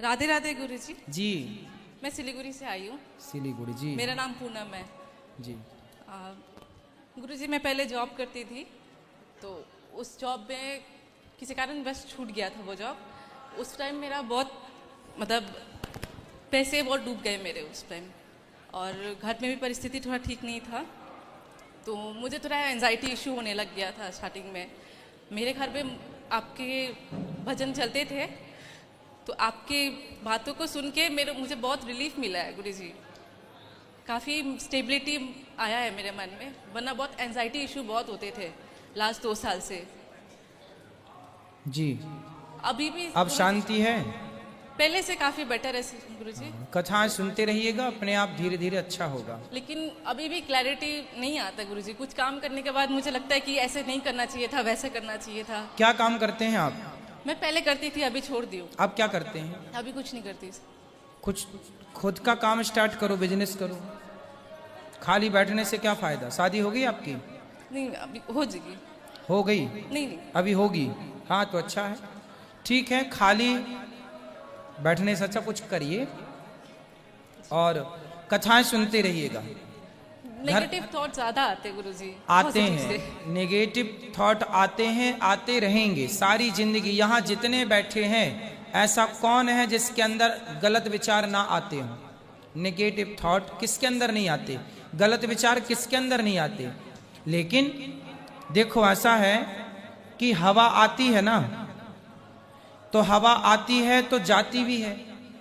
राधे राधे गुरुजी। जी। मैं सिलीगुड़ी से आई हूँ। सिलीगुड़ी जी। मेरा नाम पूनम है जी। गुरुजी मैं पहले जॉब करती थी, तो उस जॉब में किसी कारण बस छूट गया था वो जॉब। उस टाइम मेरा बहुत मतलब पैसे बहुत डूब गए मेरे उस टाइम, और घर में भी परिस्थिति थोड़ा ठीक नहीं था, तो मुझे थोड़ा एंजाइटी इशू होने लग गया था स्टार्टिंग में। मेरे घर में आपके भजन चलते थे, तो आपके बातों को सुन के मुझे बहुत रिलीफ मिला है गुरुजी। काफ़ी स्टेबिलिटी आया है मेरे मन में, वरना बहुत एंजाइटी इशू बहुत होते थे लास्ट 2 साल से। जी। अभी भी अब शांति है? पहले से काफ़ी बेटर है गुरुजी। कथाएं सुनते रहिएगा, अपने आप धीरे धीरे अच्छा होगा। लेकिन अभी भी क्लैरिटी नहीं आता गुरुजी। कुछ काम करने के बाद मुझे लगता है कि ऐसे नहीं करना चाहिए था, वैसे करना चाहिए था। क्या काम करते हैं आप? मैं पहले करती थी, अभी छोड़ दी हूँ। अब क्या करते हैं? अभी कुछ नहीं करती। कुछ खुद का काम स्टार्ट करो, बिजनेस करो। खाली बैठने से क्या फायदा? शादी हो गई आपकी? नहीं, अभी हो जाएगी। हो गई? नहीं अभी होगी। हाँ तो अच्छा है, ठीक है। खाली बैठने से अच्छा कुछ करिए और कथाएं सुनते रहिएगा। नेगेटिव थॉट ज्यादा आते गुरुजी। आते हैं, नेगेटिव थॉट आते हैं, आते रहेंगे सारी जिंदगी। यहाँ जितने बैठे हैं ऐसा कौन है जिसके अंदर गलत विचार ना आते हों? नेगेटिव थॉट किसके अंदर नहीं आते? गलत विचार किसके अंदर नहीं आते? लेकिन देखो ऐसा है कि हवा आती है ना, तो हवा आती है तो जाती भी है।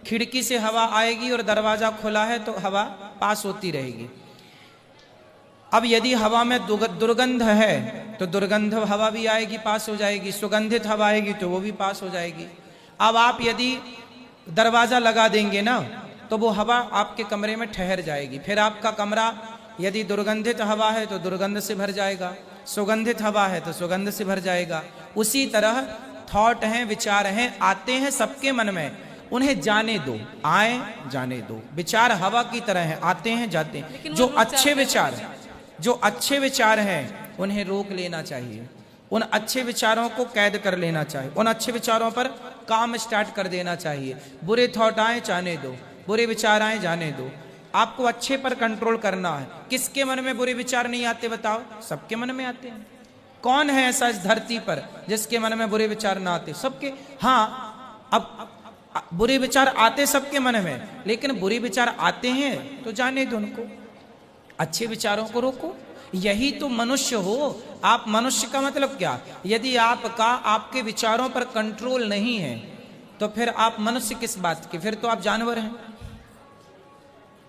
खिड़की से हवा आएगी और दरवाजा खुला है तो हवा पास होती रहेगी। अब यदि हवा में दुर्गंध है तो दुर्गंध हवा भी आएगी, पास हो जाएगी। सुगंधित हवा आएगी तो वो भी पास हो जाएगी। अब आप यदि दरवाजा लगा देंगे ना तो वो हवा आपके कमरे में ठहर जाएगी। फिर आपका कमरा यदि दुर्गंधित हवा है तो दुर्गंध से भर जाएगा, सुगंधित हवा है तो सुगंध से भर जाएगा। उसी तरह थॉट हैं, विचार हैं, आते हैं सबके मन में, उन्हें जाने दो, आए जाने दो। विचार हवा की तरह हैं, आते हैं जाते हैं। जो अच्छे विचार हैं उन्हें रोक लेना चाहिए, उन अच्छे विचारों को कैद कर लेना चाहिए, उन अच्छे विचारों पर काम स्टार्ट कर देना चाहिए। बुरे थॉट आए जाने दो, बुरे विचार आए जाने दो। आपको अच्छे पर कंट्रोल करना है। किसके मन में बुरे विचार नहीं आते बताओ? सबके मन में आते हैं। कौन है ऐसा इस धरती पर जिसके मन में बुरे विचार ना आते? सबके। हाँ, अब बुरे विचार आते सबके मन में, लेकिन बुरे विचार आते हैं तो जाने दो उनको, अच्छे विचारों को रोको। यही तो मनुष्य हो आप। मनुष्य का मतलब क्या? यदि आपके विचारों पर कंट्रोल नहीं है तो फिर आप मनुष्य किस बात के? फिर तो आप जानवर हैं।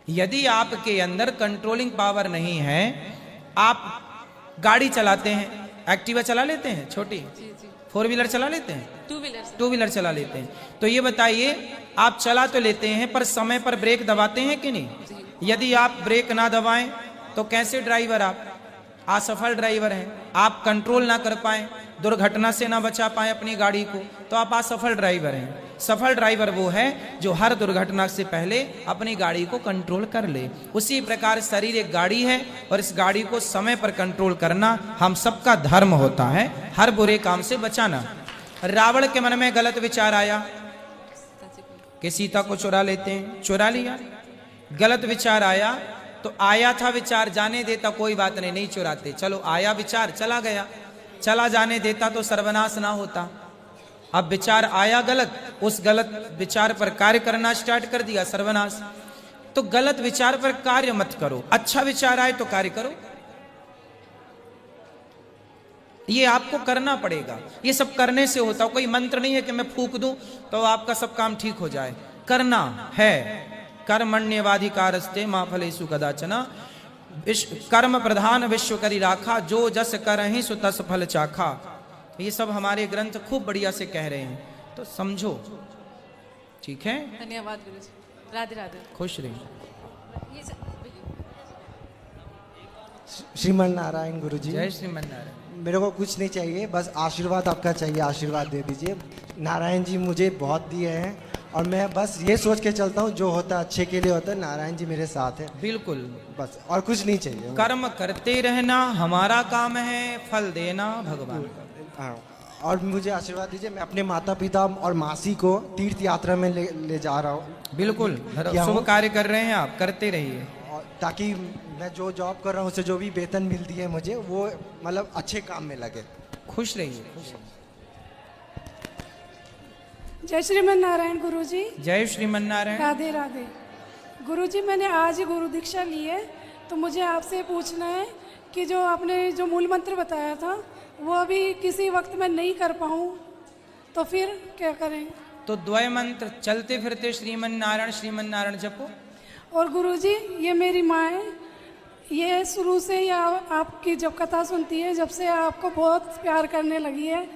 यदि आपके अंदर कंट्रोलिंग पावर नहीं है, आप गाड़ी चलाते हैं, एक्टिवा चला लेते हैं, छोटी 4 व्हीलर चला लेते हैं, 2 व्हीलर चला लेते हैं, तो ये बताइए आप चला तो लेते हैं पर समय पर ब्रेक दबाते हैं कि नहीं? यदि आप ब्रेक ना दबाएं तो कैसे ड्राइवर? आप असफल ड्राइवर हैं। आप कंट्रोल ना कर पाए, दुर्घटना से ना बचा पाए अपनी गाड़ी को, तो आप असफल ड्राइवर हैं। सफल ड्राइवर वो है जो हर दुर्घटना से पहले अपनी गाड़ी को कंट्रोल कर ले। उसी प्रकार शरीर एक गाड़ी है और इस गाड़ी को समय पर कंट्रोल करना हम सबका धर्म होता है, हर बुरे काम से बचाना। रावण के मन में गलत विचार आया कि सीता को चुरा लेते हैं, चुरा लिया। गलत विचार आया तो आया था विचार, जाने देता कोई बात नहीं, नहीं चुराते, चलो आया विचार, चला गया, चला जाने देता तो सर्वनाश ना होता। अब विचार आया गलत, उस गलत विचार पर कार्य करना स्टार्ट कर दिया, सर्वनाश। तो गलत विचार पर कार्य मत करो, अच्छा विचार आए तो कार्य करो। ये आपको करना पड़ेगा। ये सब करने से होता, कोई मंत्र नहीं है कि मैं फूंक दूं तो आपका सब काम ठीक हो जाए। करना है। कर्मण्येवाधिकारस्ते मा फलेषु कदाचन, कर्म प्रधान विश्व करी राखा, जो जस करहि सो तस फल चाखा। ये सब हमारे ग्रंथ खूब बढ़िया से कह रहे हैं, तो समझो। ठीक है, धन्यवाद गुरुजी। राधे राधे। खुश रहिए। श्रीमन नारायण गुरुजी। जय श्रीमन नारायण। मेरे को कुछ नहीं चाहिए, बस आशीर्वाद आपका चाहिए, आशीर्वाद दे दीजिए। नारायण जी मुझे बहुत दिए हैं और मैं बस ये सोच के चलता हूँ जो होता है अच्छे के लिए होता है। नारायण जी मेरे साथ है, बिल्कुल, बस और कुछ नहीं चाहिए। कर्म करते रहना हमारा काम है, फल देना भगवान। हाँ, और मुझे आशीर्वाद दीजिए, मैं अपने माता पिता और मासी को तीर्थ यात्रा में ले जा रहा हूँ। बिल्कुल क्या शुभ हूँ? कार्य कर रहे हैं आप, करते रहिए। और ताकि मैं जो जॉब कर रहा हूँ उससे जो भी वेतन मिलती है मुझे, वो मतलब अच्छे काम में लगे। खुश रहिए, खुश रहिए। जय श्रीमन नारायण गुरुजी। जय श्रीमन नारायण। राधे राधे। गुरुजी, मैंने आज ही गुरु दीक्षा ली है, तो मुझे आपसे पूछना है कि जो आपने जो मूल मंत्र बताया था वो अभी किसी वक्त में नहीं कर पाऊँ, तो फिर क्या करें? तो द्वय मंत्र चलते फिरते श्रीमन नारायण जपो। और गुरुजी, ये मेरी माँ है, ये शुरू से ही आपकी जब कथा सुनती है, जब से आपको बहुत प्यार करने लगी है,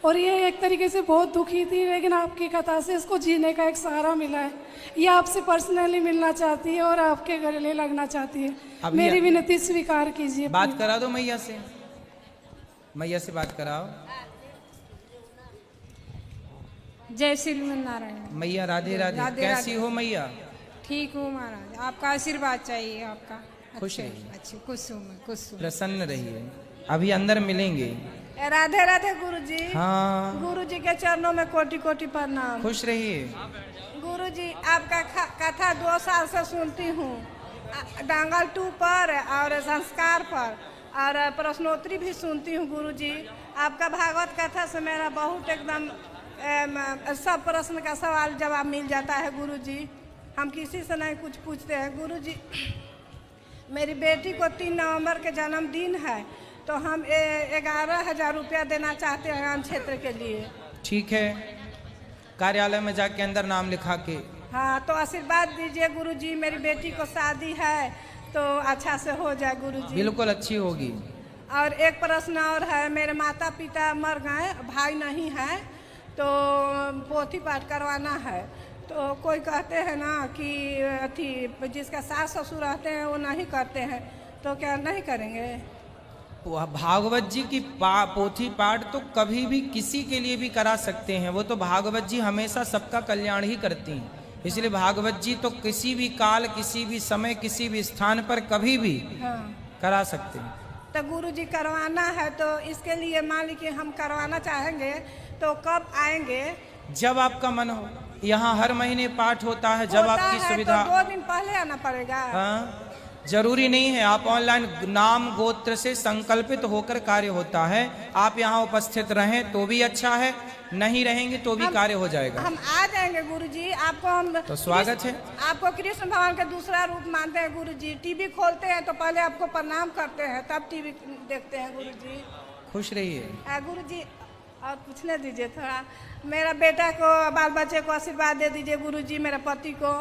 और ये एक तरीके से बहुत दुखी थी, लेकिन आपकी कथा से इसको जीने का एक सहारा मिला है। ये आपसे पर्सनली मिलना चाहती है और आपके गले लगना चाहती है। मेरी विनती स्वीकार कीजिए। बात करा दो मैया से, मैया से बात कराओ। जय श्रीमन नारायण। मैया राधे राधे। राधे कैसी राधे। हो मैया? ठीक हूँ महाराज, आपका आशीर्वाद चाहिए आपका। खुश अच्छे रहिए। अच्छे, खुश हूँ मैं, खुश हूँ। प्रसन्न रहिए, अभी अंदर मिलेंगे। राधे राधे गुरुजी। हाँ, गुरुजी के चरणों में कोटि कोटि प्रणाम। खुश रहिए। गुरुजी, आपका कथा 2 साल से सुनती हूँ, डांगल 2 पर और संस्कार पर, और प्रश्नोत्तरी भी सुनती हूँ। गुरुजी, आपका भागवत कथा से मेरा बहुत एकदम सब प्रश्न का सवाल जवाब मिल जाता है। गुरुजी, हम किसी से नहीं कुछ पूछते हैं। गुरुजी, मेरी बेटी को 3 नवंबर के जन्मदिन है, तो हम 11,000 रुपया देना चाहते हैं आम क्षेत्र के लिए। ठीक है, कार्यालय में जाके अंदर नाम लिखा के। हाँ, तो आशीर्वाद दीजिए गुरुजी, मेरी बेटी को शादी है तो अच्छा से हो जाए गुरुजी। बिल्कुल अच्छी होगी। और एक प्रश्न और है, मेरे माता पिता मर गए, भाई नहीं है, तो पोथी पाठ करवाना है। तो कोई कहते हैं ना कि अथी जिसका सास ससुर रहते हैं वो नहीं करते हैं, तो क्या नहीं करेंगे? भागवत जी की पोथी पाठ तो कभी भी किसी के लिए भी करा सकते हैं, वो तो भागवत जी हमेशा सबका कल्याण ही करती हैं। इसलिए भागवत जी तो किसी भी काल, किसी भी समय, किसी भी स्थान पर कभी भी करा सकते हैं। तो गुरुजी करवाना है, तो इसके लिए मान लीजिए हम करवाना चाहेंगे, तो कब आएंगे? जब आपका मन हो। यहाँ हर महीने पाठ होता है, जब आपकी सुविधा। तो 2 दिन पहले आना पड़ेगा? हाँ, जरूरी नहीं है, आप ऑनलाइन नाम गोत्र से संकल्पित होकर कार्य होता है। आप यहाँ उपस्थित रहें तो भी अच्छा है, नहीं रहेंगे तो भी कार्य हो जाएगा। हम आ जाएंगे गुरुजी, आपको हम तो स्वागत है। आपको कृष्ण भगवान का दूसरा रूप मानते हैं गुरुजी। टीवी खोलते हैं तो पहले आपको प्रणाम करते हैं, तब टीवी देखते हैं गुरुजी। खुश रहिए। गुरुजी, और पूछने दीजिए थोड़ा, मेरा बेटा को, बाल बच्चे को आशीर्वाद दे दीजिए गुरुजी, मेरे पति को।